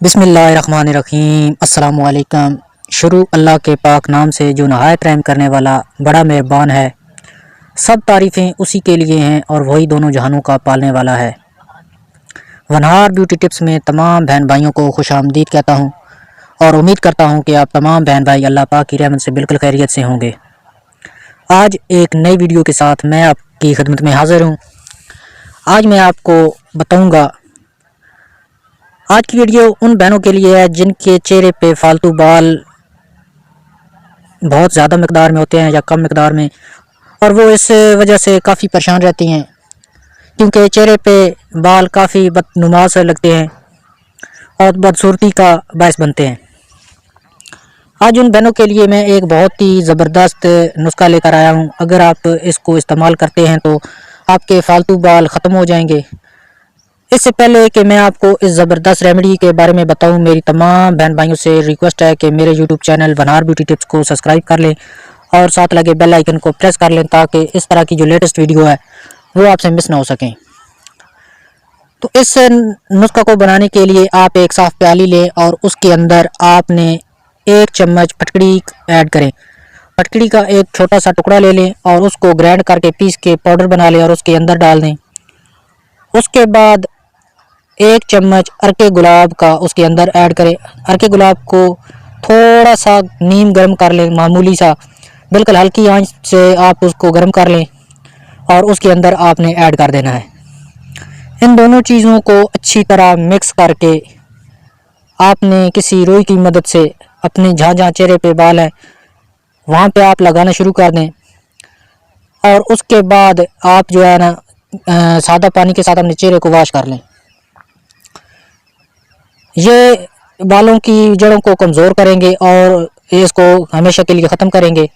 बिस्मिल्लाहिर्रहमानिर्रहीम। अस्सलामु अलैकुम। शुरू अल्लाह के पाक नाम से जो नहायत रहम करने वाला बड़ा मेहरबान है। सब तारीफ़ें उसी के लिए हैं और वही दोनों जहानों का पालने वाला है। वनहार ब्यूटी टिप्स में तमाम बहन भाइयों को खुशामदीद कहता हूँ और उम्मीद करता हूँ कि आप तमाम बहन भाई अल्लाह पाक की रहमत से बिल्कुल खैरियत से होंगे। आज एक नई वीडियो के साथ मैं आपकी खिदमत में हाज़िर हूँ। आज मैं आपको बताऊँगा, आज की वीडियो उन बहनों के लिए है जिनके चेहरे पे फालतू बाल बहुत ज़्यादा मकदार में होते हैं या कम मकदार में, और वो इस वजह से काफ़ी परेशान रहती हैं क्योंकि चेहरे पे बाल काफ़ी बदनुमा से लगते हैं और बदसूरती का बायस बनते हैं। आज उन बहनों के लिए मैं एक बहुत ही ज़बरदस्त नुस्खा लेकर आया हूँ। अगर आप इसको इस्तेमाल करते हैं तो आपके फालतू बाल ख़त्म हो जाएंगे। इससे पहले कि मैं आपको इस ज़बरदस्त रेमेडी के बारे में बताऊं, मेरी तमाम बहन भाइयों से रिक्वेस्ट है कि मेरे यूट्यूब चैनल वनहार ब्यूटी टिप्स को सब्सक्राइब कर लें और साथ लगे बेल आइकन को प्रेस कर लें ताकि इस तरह की जो लेटेस्ट वीडियो है वो आपसे मिस ना हो सकें। तो इस नुस्खा को बनाने के लिए आप एक साफ़ प्याली लें और उसके अंदर आपने 1 चम्मच फटकड़ी ऐड करें। फटकड़ी का एक छोटा सा टुकड़ा ले लें और उसको ग्राइंड करके पीस के पाउडर बना लें और उसके अंदर डाल दें। उसके बाद 1 चम्मच अरके गुलाब का उसके अंदर ऐड करें। अरके गुलाब को थोड़ा सा नीम गर्म कर लें, मामूली सा, बिल्कुल हल्की आंच से आप उसको गर्म कर लें और उसके अंदर आपने ऐड कर देना है। इन दोनों चीज़ों को अच्छी तरह मिक्स करके आपने किसी रुई की मदद से अपने जहाँ जहाँ चेहरे पे बाल है वहाँ पे आप लगाना शुरू कर दें और उसके बाद आप जो है ना सादा पानी के साथ अपने चेहरे को वॉश कर लें। ये बालों की जड़ों को कमज़ोर करेंगे और इसको हमेशा के लिए ख़त्म करेंगे।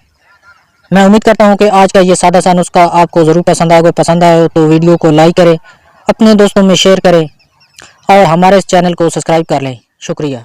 मैं उम्मीद करता हूँ कि आज का ये सादा सा नुस्खा आपको ज़रूर पसंद आएगा। पसंद आए तो वीडियो को लाइक करें, अपने दोस्तों में शेयर करें और हमारे इस चैनल को सब्सक्राइब कर लें। शुक्रिया।